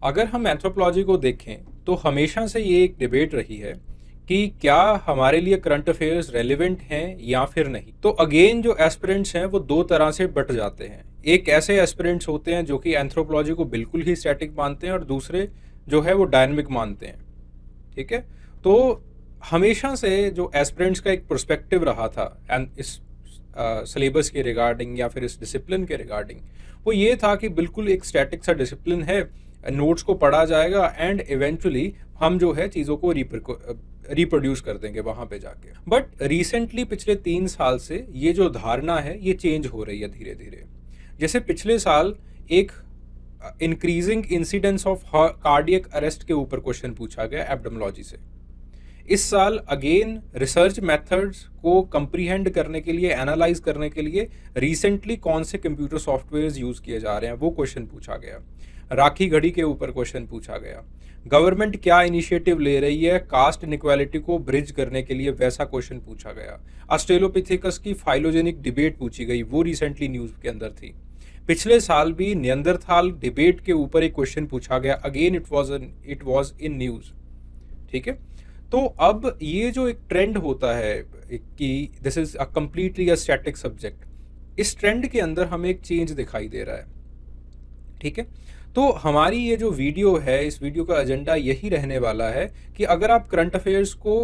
अगर हम एंथ्रोपोलॉजी को देखें तो हमेशा से ये एक डिबेट रही है कि क्या हमारे लिए करंट अफेयर्स रेलिवेंट हैं या फिर नहीं। तो अगेन जो एस्पिरेंट्स हैं वो दो तरह से बट जाते हैं। एक ऐसे एस्पिरेंट्स होते हैं जो कि एंथ्रोपोलॉजी को बिल्कुल ही स्टैटिक मानते हैं और दूसरे जो है वो डायनामिक मानते हैं। ठीक है, तो हमेशा से जो एस्पिरेंट्स का एक पर्सपेक्टिव रहा था एंड इस सिलेबस के रिगार्डिंग या फिर इस डिसिप्लिन के रिगार्डिंग, वो ये था कि बिल्कुल एक स्टैटिक सा डिसिप्लिन है, नोट्स को पढ़ा जाएगा एंड इवेंचुअली हम जो है चीज़ों को रिप्रोड्यूस कर देंगे वहाँ पे जाके। बट रिसेंटली पिछले 3 साल से ये जो धारणा है ये चेंज हो रही है धीरे धीरे। जैसे पिछले साल एक increasing incidence of cardiac arrest के ऊपर क्वेश्चन पूछा गया एब्डोमोलॉजी से। इस साल अगेन रिसर्च मेथड्स को कंप्रीहेंड करने के लिए, एनालाइज करने के लिए रिसेंटली कौन से कंप्यूटर सॉफ्टवेयर्स यूज किए जा रहे हैं वो क्वेश्चन पूछा गया। राखी घड़ी के ऊपर क्वेश्चन पूछा गया। गवर्नमेंट क्या इनिशिएटिव ले रही है कास्ट इनइक्वालिटी को ब्रिज करने के लिए, वैसा क्वेश्चन पूछा गया। ऑस्ट्रेलोपिथेकस की फाइलोजेनिक डिबेट पूछी गई, वो रिसेंटली न्यूज के अंदर थी। पिछले साल भी नियंदरथाल डिबेट के ऊपर एक क्वेश्चन पूछा गया, again it was in news. ठीक है, तो अब ये जो एक ट्रेंड होता है कि this is a completely a static subject, इस ट्रेंड के अंदर हमें एक चेंज दिखाई दे रहा है। ठीक है, तो हमारी ये जो वीडियो है, इस वीडियो का एजेंडा यही रहने वाला है कि अगर आप करंट अफेयर्स को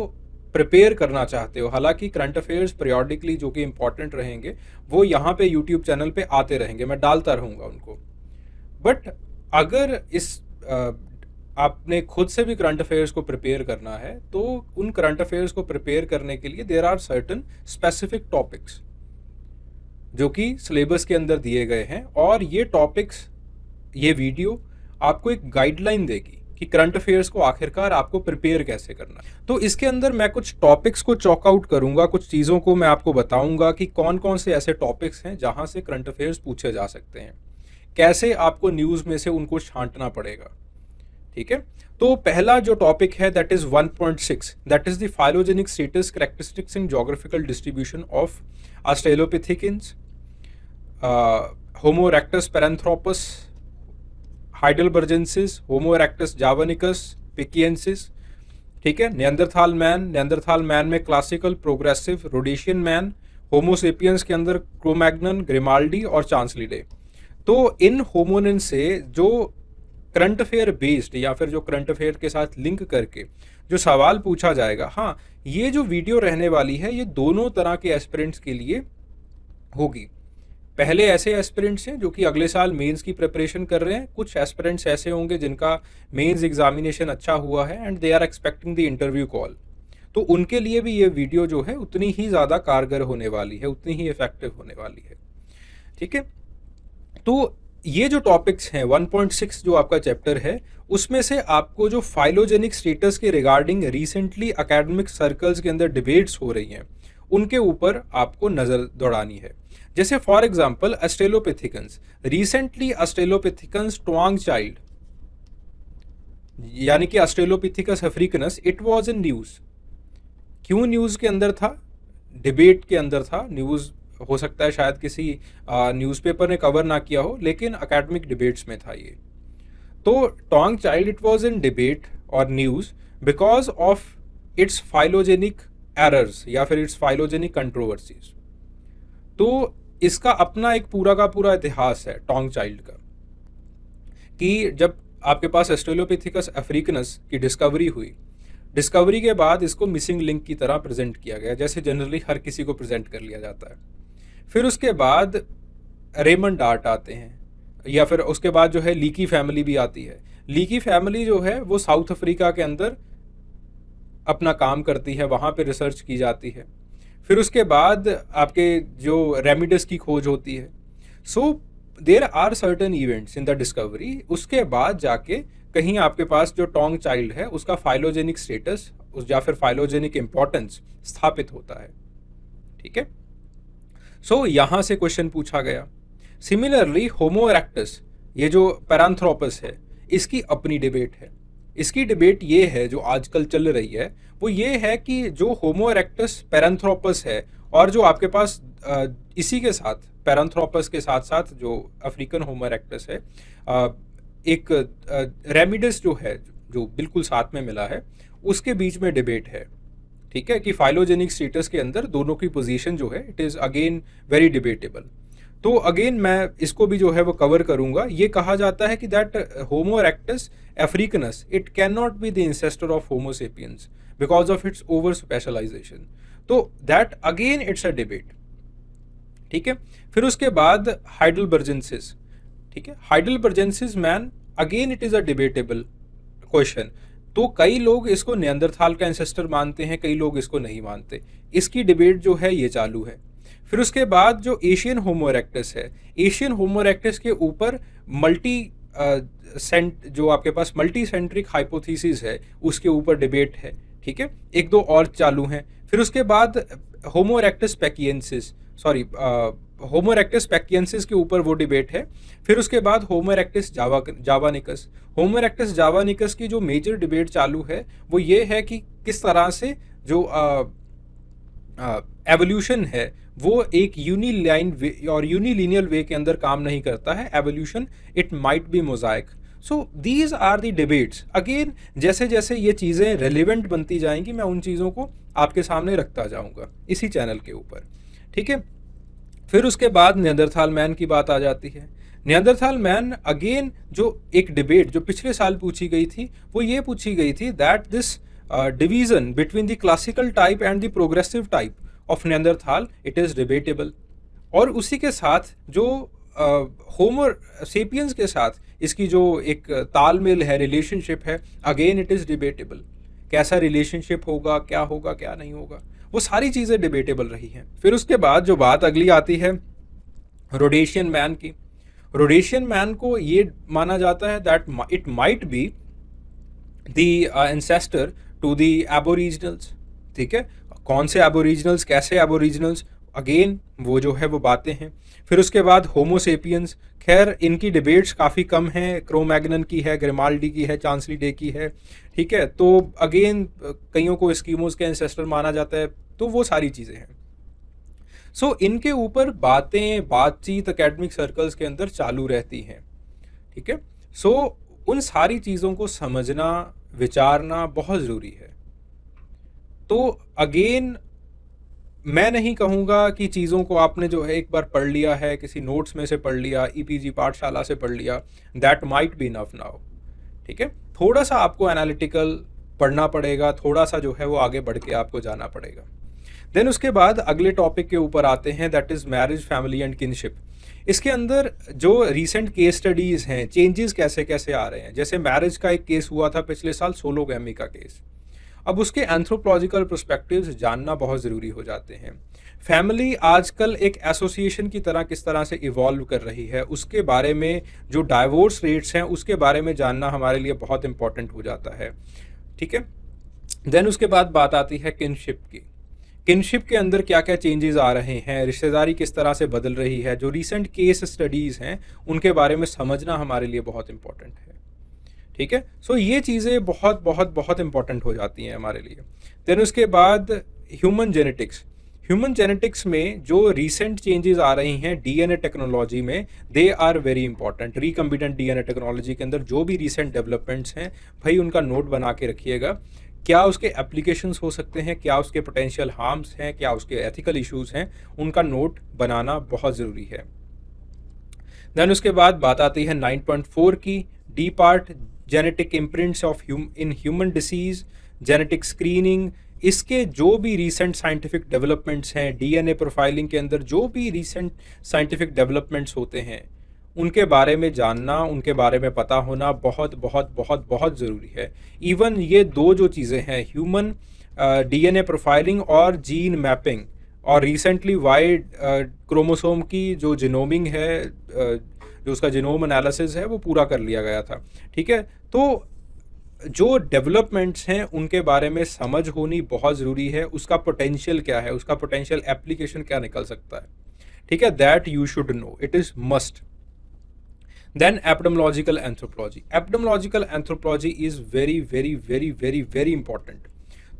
प्रिपेयर करना चाहते हो, हालांकि करंट अफेयर्स पीरियोडिकली जो कि इंपॉर्टेंट रहेंगे वो यहाँ पे यूट्यूब चैनल पे आते रहेंगे, मैं डालता रहूँगा उनको। बट अगर इस आपने खुद से भी करंट अफेयर्स को प्रिपेयर करना है तो उन करंट अफेयर्स को प्रिपेयर करने के लिए there are certain specific topics जो कि सिलेबस के अंदर दिए गए हैं, और ये टॉपिक्स, ये वीडियो आपको एक गाइडलाइन देगी कि करंट अफेयर्स को आखिरकार आपको प्रिपेयर कैसे करना है। तो इसके अंदर मैं कुछ टॉपिक्स को चॉक आउट करूंगा, कुछ चीज़ों को मैं आपको बताऊंगा कि कौन कौन से ऐसे टॉपिक्स हैं जहां से करंट अफेयर्स पूछे जा सकते हैं, कैसे आपको न्यूज़ में से उनको छांटना पड़ेगा। ठीक है, तो पहला जो टॉपिक है that is 1.6, that is the phylogenetic status characteristics in geographical distribution of australopithecines, Homo erectus Paranthropus, heidelbergensis, Homo erectus javanicus, pekinensis. ठीक है, नियंदरथाल मैन में classical, progressive, Rhodesian man, Homo sapiens के अंदर क्रोमैग्नन, ग्रिमाल्डी और चांसलीडे। तो इन hominin से जो current affair based या फिर जो करंट अफेयर के साथ लिंक करके जो सवाल पूछा जाएगा, हाँ, ये जो वीडियो रहने वाली है ये दोनों तरह के एस्पिरेंट्स के लिए होगी। पहले ऐसे एस्पिरेंट्स हैं जो कि अगले साल मेंस की प्रिपरेशन कर रहे हैं, कुछ एस्पिरेंट्स ऐसे होंगे जिनका मेंस एग्जामिनेशन अच्छा हुआ है and they are expecting the interview call, तो उनके लिए भी ये वीडियो जो है उतनी ही ज़्यादा कारगर होने वाली है, उतनी ही इफेक्टिव होने वाली है। ठीक है, तो ये जो टॉपिक्स हैं 1.6 जो आपका चैप्टर है, उसमें से आपको जो फाइलोजेनिक स्टेटस के रिगार्डिंग रिसेंटली एकेडमिक सर्कल्स के अंदर डिबेट्स हो रही हैं उनके ऊपर आपको नज़र दौड़ानी है। जैसे फॉर एग्जांपल ऑस्ट्रेलोपिथेकन्स, रिसेंटली ऑस्ट्रेलोपिथेकन्स ट्वांग चाइल्ड यानी कि Australopithecus Africans, it was in news. क्यों न्यूज़ के अंदर था? डिबेट के अंदर था। न्यूज़ हो सकता है शायद किसी न्यूज़पेपर ने कवर ना किया हो, लेकिन एकेडमिक डिबेट्स में था ये। तो Taung child it was in debate और news because of its phylogenetic errors या फिर इट्स फाइलोजेनिक कंट्रोवर्सीज। तो इसका अपना एक पूरा का पूरा इतिहास है ट्वांग चाइल्ड का, कि जब आपके पास ऑस्ट्रेलोपिथेकस अफ्रीकनस की डिस्कवरी हुई, डिस्कवरी के बाद इसको मिसिंग लिंक की तरह प्रेजेंट किया गया, जैसे जनरली हर किसी को प्रेजेंट कर लिया जाता है। फिर उसके बाद रेमंड डार्ट आते हैं, या फिर उसके बाद जो है लीकी फैमिली भी आती है। लीकी फैमिली जो है वो साउथ अफ्रीका के अंदर अपना काम करती है, वहाँ पे रिसर्च की जाती है। फिर उसके बाद आपके जो रेमिडस की खोज होती है। So there are certain events in the discovery. उसके बाद जाके कहीं आपके पास जो ट्वांग चाइल्ड है उसका फाइलोजेनिक स्टेटस या फिर फाइलोजेनिक इंपॉर्टेंस स्थापित होता है। ठीक है, सो यहाँ से क्वेश्चन पूछा गया। सिमिलरली होमो इरेक्टस, ये जो पैरांथ्रोपस है, इसकी अपनी डिबेट है। इसकी डिबेट ये है जो आजकल चल रही है, वो ये है कि जो होमो इरेक्टस पैरांथ्रोपस है और जो आपके पास इसी के साथ पैरांथ्रोपस के साथ साथ जो अफ्रीकन होमो इरेक्टस है, एक रेमिडस जो है, जो बिल्कुल साथ में मिला है, उसके बीच में डिबेट है। ठीक है, कि फाइलोजेनिक स्टेटस के अंदर दोनों की पोजीशन जो है it is again very debatable. तो अगेन मैं इसको भी जो है वो कवर करूंगा। ये कहा जाता है कि that Homo erectus africanus it can not be the ancestor of Homo sapiens because of its over specialisation. तो that again it's a debate. ठीक है, फिर उसके बाद हाइडलबर्जेंसिस। ठीक है, heidelbergensis man again it is a debatable question. तो कई लोग इसको नियंदरथाल का एंसेस्टर मानते हैं, कई लोग इसको नहीं मानते। इसकी डिबेट जो है ये चालू है। फिर उसके बाद जो एशियन होमो इरेक्टस है, एशियन होमो इरेक्टस के ऊपर मल्टी जो आपके पास मल्टी सेंट्रिक हाइपोथेसिस है उसके ऊपर डिबेट है। ठीक है, एक दो और चालू हैं। फिर उसके बाद होमो इरेक्टस पैकियंसिस, सॉरी होमो इरेक्टस पैकियंसिस के ऊपर वो डिबेट है। फिर उसके बाद होमो इरेक्टस जावानिकस। होमो इरेक्टस जावानिकस की जो मेजर डिबेट चालू है वो ये है कि किस तरह से जो एवोल्यूशन है वो एक यूनिलाइन वे और यूनिलीनियर वे के अंदर काम नहीं करता है। Evolution it might be mosaic. So these are the debates. Again जैसे जैसे ये चीज़ें रेलिवेंट बनती जाएंगी मैं उन चीज़ों को आपके सामने रखता जाऊंगा इसी चैनल के ऊपर। ठीक है, फिर उसके बाद नियंदरथाल मैन की बात आ जाती है। नियंदरथाल मैन अगेन जो एक डिबेट जो पिछले साल पूछी गई थी वो ये पूछी गई थी that this division between the classical type and the progressive type of Neanderthal it is debatable. और उसी के साथ जो होमो सेपियंस के साथ इसकी जो एक तालमेल है, रिलेशनशिप है, अगेन इट इज़ डिबेटेबल। कैसा रिलेशनशिप होगा, क्या नहीं होगा, वो सारी चीज़ें डिबेटेबल रही हैं। फिर उसके बाद जो बात अगली आती है रोडेशियन मैन की। रोडेशियन मैन को ये माना जाता है that it might be the ancestor to the aboriginals. ठीक है, कौन से एबोरिजिनल्स, कैसे एबोरिजिनल्स, अगेन वो जो है वो बातें हैं। फिर उसके बाद होमो सेपियंस, खैर इनकी डिबेट्स काफ़ी कम हैं। क्रो-मैग्नन की है, ग्रिमाल्डी की है, चांसली डे की है। ठीक है, तो अगेन कईयों को एस्किमोस के एंसेस्टर माना जाता है। तो वो सारी चीज़ें हैं। सो इनके ऊपर बातचीत एकेडमिक सर्कल्स के अंदर चालू रहती हैं। ठीक है, सो उन सारी चीज़ों को समझना, विचारना बहुत ज़रूरी है। तो अगेन मैं नहीं कहूँगा कि चीज़ों को आपने जो है एक बार पढ़ लिया है, किसी नोट्स में से पढ़ लिया, ईपीजी पाठशाला से पढ़ लिया, that might be enough now. ठीक है, थोड़ा सा आपको एनालिटिकल पढ़ना पड़ेगा, थोड़ा सा जो है वो आगे बढ़ के आपको जाना पड़ेगा। देन उसके बाद अगले टॉपिक के ऊपर आते हैं that is marriage, family and kinship. इसके अंदर जो रीसेंट केस स्टडीज़ हैं, चेंजेस कैसे कैसे आ रहे हैं। जैसे मैरिज का एक केस हुआ था पिछले साल, सोलोगैमी का केस। अब उसके एंथ्रोपोलॉजिकल पर्सपेक्टिव्स जानना बहुत ज़रूरी हो जाते हैं। फैमिली आजकल एक एसोसिएशन की तरह किस तरह से इवॉल्व कर रही है, उसके बारे में जो डाइवोर्स रेट्स हैं उसके बारे में जानना हमारे लिए बहुत इंपॉर्टेंट हो जाता है। ठीक है, देन उसके बाद बात आती है किनशिप की। किनशिप के अंदर क्या क्या चेंजेस आ रहे हैं, रिश्तेदारी किस तरह से बदल रही है, जो रीसेंट केस स्टडीज़ हैं उनके बारे में समझना हमारे लिए बहुत इंपॉर्टेंट है। ठीक है, सो ये चीज़ें बहुत बहुत बहुत इंपॉर्टेंट हो जाती हैं हमारे लिए। देन उसके बाद ह्यूमन जेनेटिक्स। ह्यूमन जेनेटिक्स में जो रीसेंट चेंजेस आ रही हैं डीएनए टेक्नोलॉजी में, they are very important. Recombinant DNA technology के अंदर जो भी रीसेंट डेवलपमेंट्स हैं भाई उनका नोट बना के रखिएगा। क्या उसके एप्लीकेशंस हो सकते हैं, क्या उसके पोटेंशियल हार्म्स हैं, क्या उसके एथिकल इश्यूज हैं, उनका नोट बनाना बहुत ज़रूरी है। देन उसके बाद बात आती है 9.4 की, D part, genetic imprints of in human disease, genetic screening. इसके जो भी रीसेंट साइंटिफिक डेवलपमेंट्स हैं, डीएनए प्रोफाइलिंग के अंदर जो भी रीसेंट साइंटिफिक डेवलपमेंट्स होते हैं उनके बारे में जानना, उनके बारे में पता होना बहुत बहुत बहुत बहुत ज़रूरी है। इवन ये दो जो चीज़ें हैं, ह्यूमन डीएनए प्रोफाइलिंग और जीन मैपिंग, और रिसेंटली वाइड क्रोमोसोम की जो जिनोमिंग है, जो उसका जिनोम एनालिसिस है वो पूरा कर लिया गया था। ठीक है, तो जो डेवलपमेंट्स हैं उनके बारे में समझ होनी बहुत ज़रूरी है। उसका पोटेंशियल क्या है, उसका पोटेंशियल एप्लीकेशन क्या निकल सकता है। ठीक है, that you should no, it is must. Then epidemiological anthropology. Epidemiological anthropology is very very very very very important.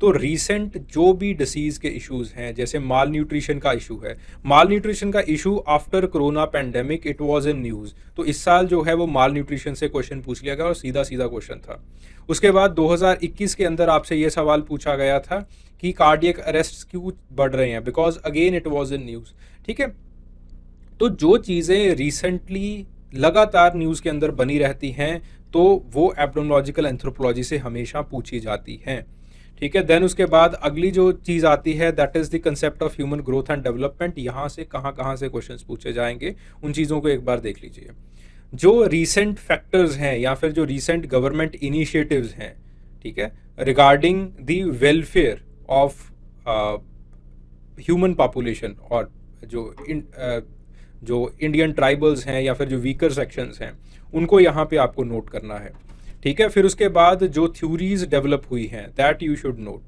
तो रीसेंट जो भी डिसीज़ के इश्यूज़ हैं, जैसे माल न्यूट्रिशन का इशू है, माल न्यूट्रिशन का issue after corona pandemic it was in news. तो इस साल जो है वो माल न्यूट्रिशन से क्वेश्चन पूछ लिया गया और सीधा सीधा क्वेश्चन था। उसके बाद 2021 के अंदर आपसे ये सवाल पूछा गया था कि कार्डियक अरेस्ट क्यों बढ़ रहे हैं, because again it was in news. ठीक है, तो जो चीज़ें रिसेंटली लगातार न्यूज़ के अंदर बनी रहती हैं तो वो एब्डोमोलॉजिकल एंथ्रोपोलॉजी से हमेशा पूछी जाती हैं। ठीक है, देन उसके बाद अगली जो चीज़ आती है that is the concept of human growth and development. यहाँ से कहाँ कहाँ से क्वेश्चंस पूछे जाएंगे उन चीज़ों को एक बार देख लीजिए। जो रीसेंट फैक्टर्स हैं या फिर जो रीसेंट गवर्नमेंट इनिशिएटिव्स हैं, ठीक है, regarding the welfare of human population और जो इंडियन ट्राइबल्स हैं या फिर जो वीकर सेक्शंस हैं उनको यहाँ पे आपको नोट करना है। ठीक है, फिर उसके बाद जो थ्योरीज डेवलप हुई हैं दैट यू शुड नोट।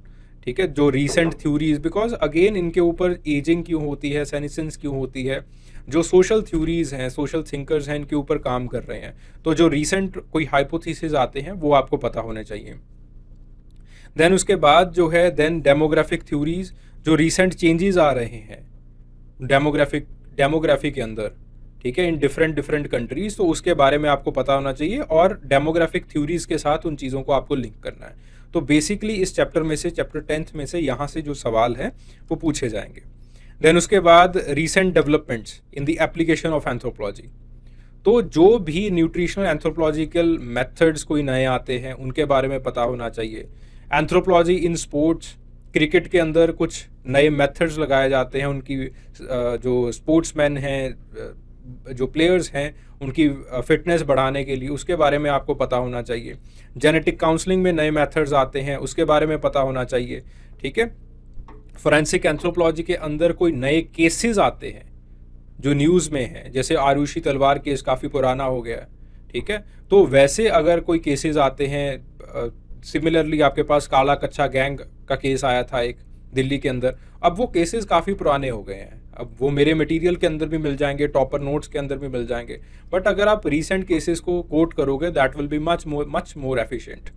ठीक है, जो रीसेंट थ्योरीज, बिकॉज अगेन इनके ऊपर एजिंग क्यों होती है, सेनेसेंस क्यों होती है, जो सोशल थ्योरीज हैं, सोशल थिंकर्स हैं, इनके ऊपर काम कर रहे हैं। तो जो रीसेंट कोई हाइपोथेसिस आते हैं वो आपको पता होने चाहिए। देन उसके बाद जो है देन डेमोग्राफिक थ्योरीज, जो रीसेंट चेंजेस आ रहे हैं डेमोग्राफी के अंदर, ठीक है, इन डिफरेंट कंट्रीज, तो उसके बारे में आपको पता होना चाहिए और डेमोग्राफिक थ्योरीज के साथ उन चीज़ों को आपको लिंक करना है। तो बेसिकली इस चैप्टर में से, चैप्टर 10th में से यहाँ से जो सवाल है वो पूछे जाएंगे। देन उसके बाद recent developments in the application of anthropology. तो जो भी न्यूट्रिशनल एंथ्रोपोलॉजिकल मेथड्स कोई नए आते हैं उनके बारे में पता होना चाहिए। एंथ्रोपोलॉजी इन स्पोर्ट्स, क्रिकेट के अंदर कुछ नए मेथड्स लगाए जाते हैं, उनकी जो स्पोर्ट्समैन हैं, जो प्लेयर्स हैं, उनकी फिटनेस बढ़ाने के लिए, उसके बारे में आपको पता होना चाहिए। जेनेटिक काउंसलिंग में नए मेथड्स आते हैं, उसके बारे में पता होना चाहिए। ठीक है, फोरेंसिक एंथ्रोपोलॉजी के अंदर कोई नए केसेस आते हैं जो न्यूज़ में हैं, जैसे आरुषि तलवार केस काफ़ी पुराना हो गया। ठीक है, तो वैसे अगर कोई केसेस आते हैं, सिमिलरली आपके पास काला कच्चा गैंग का केस आया था एक दिल्ली के अंदर, अब वो केसेस काफ़ी पुराने हो गए हैं, अब वो मेरे मटेरियल के अंदर भी मिल जाएंगे, टॉपर नोट्स के अंदर भी मिल जाएंगे, बट अगर आप रीसेंट केसेस को कोट करोगे that will be much more efficient.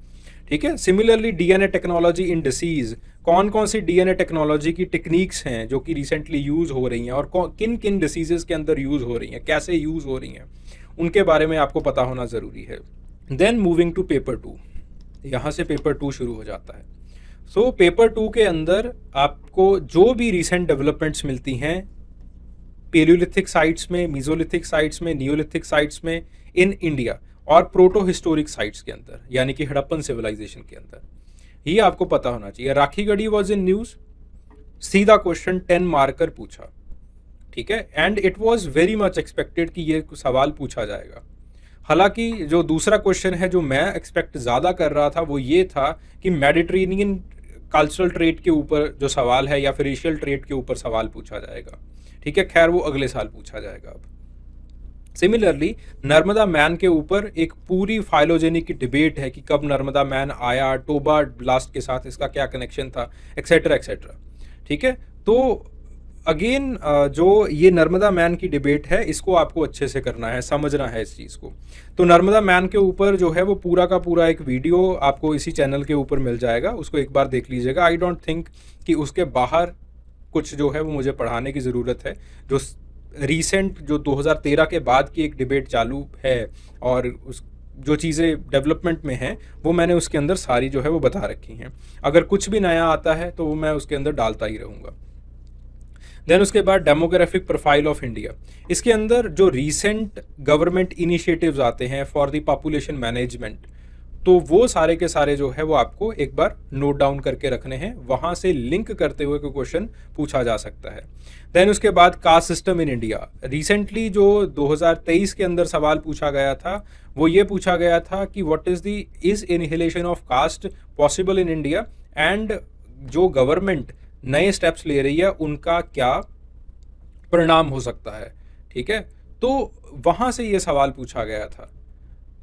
ठीक है, similarly DNA technology in disease, कौन कौन सी डीएनए टेक्नोलॉजी की टेक्निक्स हैं जो कि रिसेंटली यूज़ हो रही हैं और किन किन डिसीजेस के अंदर यूज़ हो रही हैं, कैसे यूज़ हो रही हैं, उनके बारे में आपको पता होना ज़रूरी है। देन मूविंग टू पेपर 2, यहाँ से पेपर 2 शुरू हो जाता है। सो पेपर 2 के अंदर आपको जो भी रिसेंट डेवलपमेंट्स मिलती हैं पेलियोलिथिक साइट्स में, मीजोलिथिक साइट्स में, नियोलिथिक साइट्स में इन इंडिया और प्रोटो हिस्टोरिक साइट्स के अंदर, यानी कि हड़प्पन सिविलाइजेशन के अंदर, ये आपको पता होना चाहिए। राखीगढ़ी वॉज इन न्यूज़, सीधा क्वेश्चन 10 मार्कर पूछा। ठीक है, and it was very much expected कि ये सवाल पूछा जाएगा। हालांकि जो दूसरा क्वेश्चन है जो मैं एक्सपेक्ट ज़्यादा कर रहा था वो ये था कि मेडिटेरेनियन कल्चरल ट्रेड के ऊपर जो सवाल है या फिर एशियल ट्रेड के ऊपर सवाल पूछा जाएगा। ठीक है, खैर वो अगले साल पूछा जाएगा। अब सिमिलरली नर्मदा मैन के ऊपर एक पूरी फाइलोजेनिक की डिबेट है कि कब नर्मदा मैन आया, टोबा ब्लास्ट के साथ इसका क्या कनेक्शन था, एक्सेट्रा एक्सेट्रा। ठीक है, तो अगेन जो ये नर्मदा मैन की डिबेट है इसको आपको अच्छे से करना है, समझना है इस चीज़ को। तो नर्मदा मैन के ऊपर जो है वो पूरा का पूरा एक वीडियो आपको इसी चैनल के ऊपर मिल जाएगा, उसको एक बार देख लीजिएगा। आई डोंट थिंक कि उसके बाहर कुछ जो है वो मुझे पढ़ाने की ज़रूरत है। जो रीसेंट जो 2013 के बाद की एक डिबेट चालू है और उस जो चीज़ें डेवलपमेंट में हैं वो मैंने उसके अंदर सारी जो है वो बता रखी हैं। अगर कुछ भी नया आता है तो वो मैं उसके अंदर डालता ही रहूँगा। देन उसके बाद डेमोग्राफिक प्रोफाइल ऑफ इंडिया, इसके अंदर जो रीसेंट गवर्नमेंट इनिशिएटिव्स आते हैं फॉर द पॉपुलेशन मैनेजमेंट, तो वो सारे के सारे जो है वो आपको एक बार नोट डाउन करके रखने हैं, वहाँ से लिंक करते हुए कोई क्वेश्चन पूछा जा सकता है। देन उसके बाद caste system in India, recently जो 2023 के अंदर सवाल पूछा गया था वो ये पूछा गया था कि what is annihilation of caste possible in India, and जो गवर्नमेंट नए स्टेप्स ले रही है उनका क्या परिणाम हो सकता है। ठीक है, तो वहाँ से ये सवाल पूछा गया था।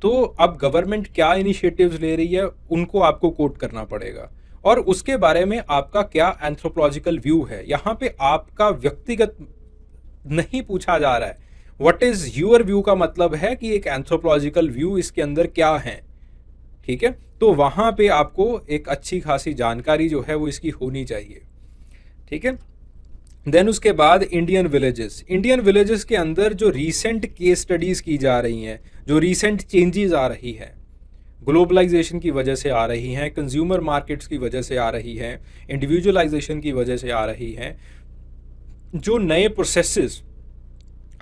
तो अब गवर्नमेंट क्या इनिशिएटिव्स ले रही है उनको आपको कोट करना पड़ेगा और उसके बारे में आपका क्या एंथ्रोपोलॉजिकल व्यू है। यहाँ पे आपका व्यक्तिगत नहीं पूछा जा रहा है, व्हाट इज यूर व्यू का मतलब है कि एक एंथ्रोपोलॉजिकल व्यू इसके अंदर क्या है। ठीक है, तो वहाँ पे आपको एक अच्छी खासी जानकारी जो है वो इसकी होनी चाहिए। ठीक है, देन उसके बाद इंडियन विलेजेस के अंदर जो रीसेंट केस स्टडीज़ की जा रही हैं, जो रीसेंट चेंजेस आ रही हैं, ग्लोबलाइजेशन की वजह से आ रही हैं, कंज्यूमर मार्केट्स की वजह से आ रही हैं, इंडिविजुअलाइजेशन की वजह से आ रही हैं, जो नए प्रोसेसेस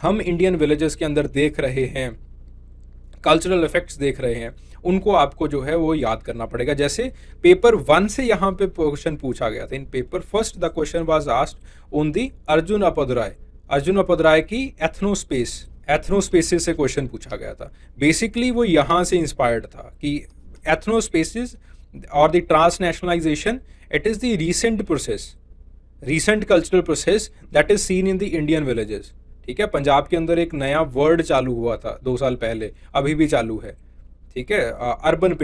हम इंडियन विलेजेस के अंदर देख रहे हैं, कल्चरल इफेक्ट्स देख रहे हैं, उनको आपको जो है वो याद करना पड़ेगा। जैसे पेपर 1 से यहाँ पे क्वेश्चन पूछा गया था, in paper first the question was asked on the Arjun Appadurai की एथनोस्पेसिस से क्वेश्चन पूछा गया था। बेसिकली वो यहाँ से इंस्पायर्ड था कि एथनोस्पेसिस और the transnationalisation, it is the recent cultural process that is seen in the Indian villages. ठीक है, पंजाब के अंदर एक नया वर्ड चालू हुआ था 2 साल पहले, अभी भी चालू है। ठीक है, urban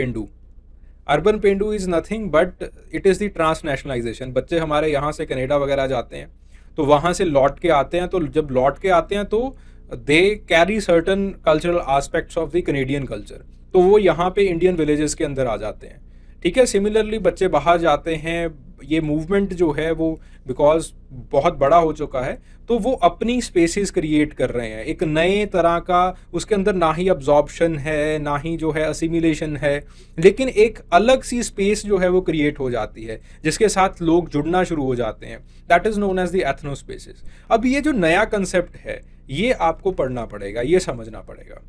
pendu is nothing but it is the transnationalisation. बच्चे हमारे यहाँ से कनाडा वगैरह जाते हैं, तो वहाँ से लौट के आते हैं, तो जब लौट के आते हैं तो they carry certain cultural aspects of the Canadian culture, तो वो यहाँ पे इंडियन विलेजेस के अंदर आ जाते हैं। ठीक है, सिमिलरली बच्चे बाहर जाते हैं, ये मूवमेंट जो है वो बिकॉज बहुत बड़ा हो चुका है, तो वो अपनी स्पेसेस क्रिएट कर रहे हैं, एक नए तरह का, उसके अंदर ना ही अब्जॉर्प्शन है ना ही जो है असिमिलेशन है, लेकिन एक अलग सी स्पेस जो है वो क्रिएट हो जाती है जिसके साथ लोग जुड़ना शुरू हो जाते हैं। That is known as the ethnoscapes. अब ये जो नया कंसेप्ट है ये आपको पढ़ना पड़ेगा, ये समझना पड़ेगा।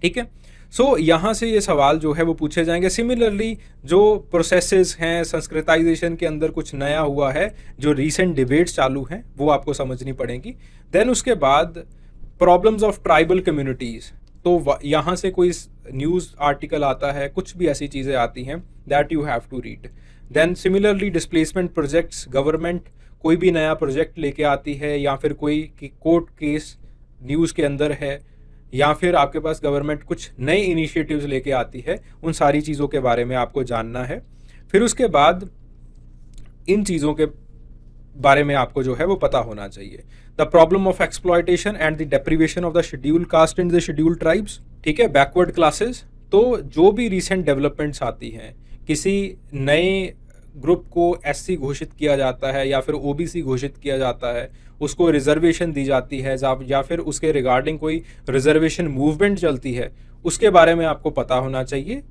ठीक है, सो यहाँ से ये सवाल जो है वो पूछे जाएंगे। सिमिलरली जो प्रोसेसेस हैं संस्कृताइजेशन के अंदर, कुछ नया हुआ है, जो रीसेंट डिबेट्स चालू हैं, वो आपको समझनी पड़ेंगी। देन उसके बाद प्रॉब्लम्स ऑफ ट्राइबल कम्युनिटीज़, तो यहाँ से कोई न्यूज़ आर्टिकल आता है, कुछ भी ऐसी चीज़ें आती हैं, that you have to read. Then similarly displacement projects, government कोई भी नया प्रोजेक्ट लेके आती है या फिर कोई कोर्ट केस न्यूज़ के अंदर है, या फिर आपके पास गवर्नमेंट कुछ नए इनिशिएटिव्स लेके आती है, उन सारी चीज़ों के बारे में आपको जानना है। फिर उसके बाद इन चीज़ों के बारे में आपको जो है वो पता होना चाहिए। The problem of exploitation and the deprivation of the scheduled caste and the scheduled tribes. ठीक है, बैकवर्ड क्लासेस, तो जो भी रिसेंट डेवलपमेंट्स आती हैं, किसी नए ग्रुप को एससी घोषित किया जाता है या फिर ओबीसी घोषित किया जाता है, उसको रिजर्वेशन दी जाती है, या फिर उसके रिगार्डिंग कोई रिजर्वेशन मूवमेंट चलती है, उसके बारे में आपको पता होना चाहिए।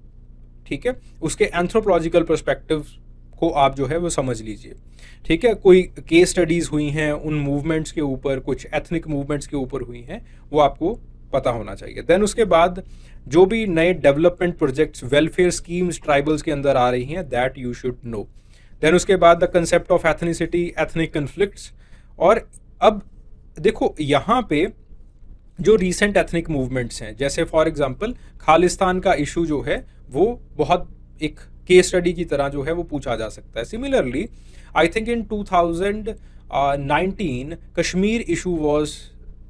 ठीक है, उसके एंथ्रोपोलॉजिकल पर्सपेक्टिव को आप जो है वो समझ लीजिए। ठीक है, कोई केस स्टडीज़ हुई हैं उन मूवमेंट्स के ऊपर, कुछ एथनिक मूवमेंट्स के ऊपर हुई हैं, वो आपको पता होना चाहिए। देन उसके बाद जो भी नए development projects, welfare schemes tribals के अंदर आ रही हैं, that you should know. Then उसके बाद the concept of ethnicity, ethnic conflicts. और अब देखो यहाँ पे जो रीसेंट एथनिक मूवमेंट्स हैं, जैसे फॉर एग्जांपल खालिस्तान का इशू जो है वो बहुत एक केस स्टडी की तरह जो है वो पूछा जा सकता है। Similarly I think in 2019 Kashmir issue was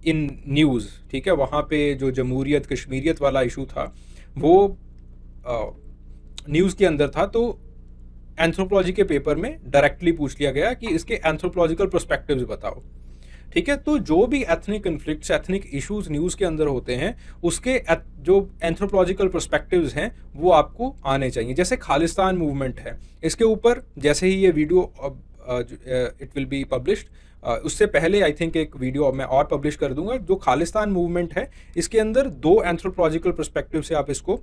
in news. ठीक है, वहाँ पे जो जमहूरियत कश्मीरियत वाला इशू था वो न्यूज़ के अंदर था, तो एंथ्रोपोलॉजी के पेपर में डायरेक्टली पूछ लिया गया कि इसके एंथ्रोपोलॉजिकल पर्सपेक्टिव्स बताओ। ठीक है, तो जो भी ethnic conflicts, ethnic issues news के अंदर होते हैं, उसके जो एंथ्रोपोलॉजिकल पर्सपेक्टिव्स हैं वो आपको आने चाहिए। जैसे खालिस्तान मूवमेंट है, इसके ऊपर जैसे ही ये video it will be published, उससे पहले आई थिंक एक वीडियो मैं और पब्लिश कर दूंगा। जो खालिस्तान मूवमेंट है, इसके अंदर 2 एंथ्रोपोलॉजिकल पर्सपेक्टिव से आप इसको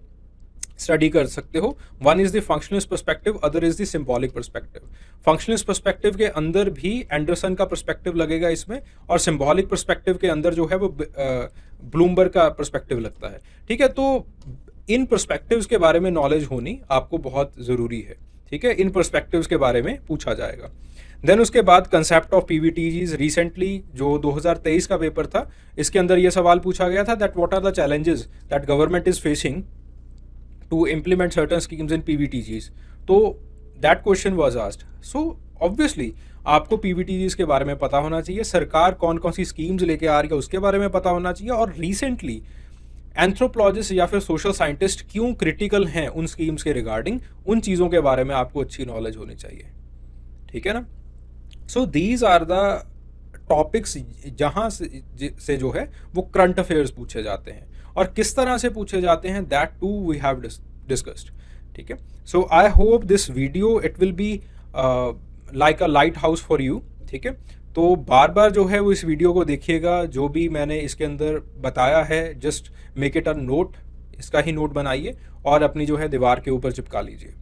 स्टडी कर सकते हो। One is the functionalist perspective, other is the symbolic perspective. Functionalist perspective के अंदर भी एंडरसन का पर्सपेक्टिव लगेगा इसमें, और सिंबॉलिक पर्सपेक्टिव के अंदर जो है वो ब्लूमबर्ग का पर्सपेक्टिव लगता है। ठीक है, तो इन पर्सपेक्टिव्स के बारे में नॉलेज होनी आपको बहुत ज़रूरी है। ठीक है, इन पर्सपेक्टिव्स के बारे में पूछा जाएगा। देन उसके बाद कंसेप्ट ऑफ पीवीटीजीज, रिसेंटली जो 2023 का पेपर था, इसके अंदर ये सवाल पूछा गया था that what are the challenges that government is facing to implement certain schemes in PVTGs, तो that question was asked. So obviously आपको PVTGs के बारे में पता होना चाहिए, सरकार कौन कौन सी स्कीम्स लेके आ रही है उसके बारे में पता होना चाहिए, और रिसेंटली एंथ्रोपोलॉजिस्ट या फिर सोशल साइंटिस्ट क्यों क्रिटिकल हैं उन स्कीम्स के रिगार्डिंग, उन चीज़ों के बारे में आपको अच्छी नॉलेज होनी चाहिए। ठीक है ना, so these are the topics जहाँ से जो है वो करंट अफेयर्स पूछे जाते हैं, और किस तरह से पूछे जाते हैं that too we have discussed. ठीक है। So I hope this video it will be like a lighthouse for you, ठीक है। तो बार बार जो है वो इस वीडियो को देखिएगा, जो भी मैंने इसके अंदर बताया है just make it a note, इसका ही नोट बनाइए और अपनी जो है दीवार के ऊपर चिपका लीजिए।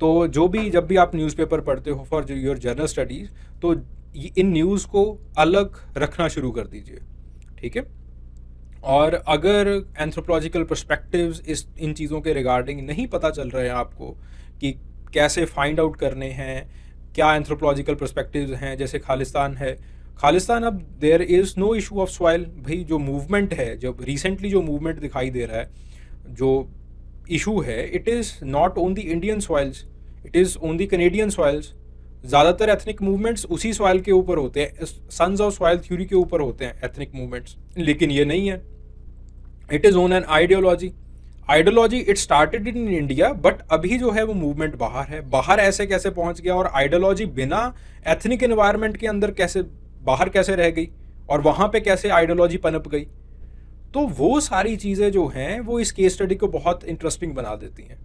तो जो भी जब भी आप न्यूज़पेपर पढ़ते हो फॉर योर जर्नल स्टडीज़, तो इन न्यूज़ को अलग रखना शुरू कर दीजिए, ठीक है। और अगर एंथ्रोपोलॉजिकल पर्सपेक्टिव्स इस इन चीज़ों के रिगार्डिंग नहीं पता चल रहे हैं आपको कि कैसे फाइंड आउट करने हैं, क्या एंथ्रोपोलॉजिकल पर्सपेक्टिव्स हैं, जैसे खालिस्तान है, खालिस्तान अब there is no issue of soil. भाई जो मूवमेंट है, जब रिसेंटली जो मूवमेंट दिखाई दे रहा है, जो इशू है, it is not on the Indian soils, it is on the Canadian soils. ज़्यादातर एथनिक मूवमेंट्स उसी सॉइल के ऊपर होते हैं, सन्स ऑफ सॉइल थ्योरी के ऊपर होते हैं एथनिक मूवमेंट्स, लेकिन ये नहीं है। It is own an ideology. Ideology it started in India, but अभी जो है वो मूवमेंट बाहर है। बाहर ऐसे कैसे पहुंच गया, और आइडियोलॉजी बिना एथनिक एनवायरनमेंट के अंदर कैसे बाहर कैसे रह गई, और वहाँ पे कैसे आइडियोलॉजी पनप गई। तो वो सारी चीज़ें जो हैं वो इस केस स्टडी को बहुत इंटरेस्टिंग बना देती हैं।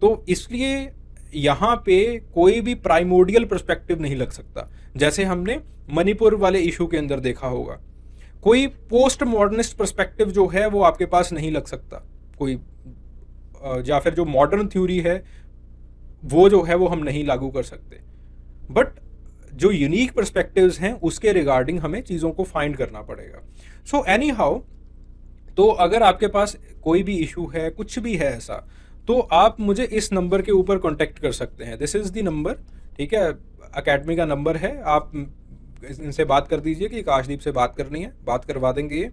तो इसलिए यहाँ पे कोई भी प्राइमोर्डियल पर्सपेक्टिव नहीं लग सकता, जैसे हमने मणिपुर वाले इशू के अंदर देखा होगा। कोई पोस्ट मॉडर्निस्ट पर्सपेक्टिव जो है वो आपके पास नहीं लग सकता, कोई या फिर जो मॉडर्न थ्योरी है वो जो है वो हम नहीं लागू कर सकते। बट जो यूनिक पर्सपेक्टिव्स हैं उसके रिगार्डिंग हमें चीज़ों को फाइंड करना पड़ेगा। सो एनी हाउ, तो अगर आपके पास कोई भी इशू है, कुछ भी है ऐसा, तो आप मुझे इस नंबर के ऊपर कांटेक्ट कर सकते हैं। दिस इज़ द नंबर, ठीक है, अकेडमी का नंबर है। आप इनसे बात कर दीजिए कि काशदीप से बात करनी है, बात करवा देंगे ये।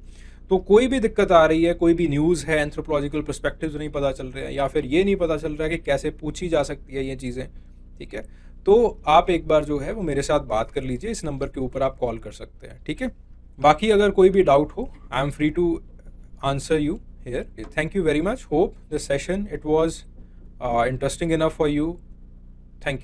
तो कोई भी दिक्कत आ रही है, कोई भी न्यूज़ है, एंथ्रोपोलॉजिकल पर्सपेक्टिव्स नहीं पता चल रहे हैं, या फिर ये नहीं पता चल रहा है कि कैसे पूछी जा सकती है ये चीज़ें, ठीक है, तो आप एक बार जो है वो मेरे साथ बात कर लीजिए। इस नंबर के ऊपर आप कॉल कर सकते हैं, ठीक है। बाकी अगर कोई भी डाउट हो, I am free to answer you here. Thank you very much. Hope this session it was interesting enough for you. Thank you.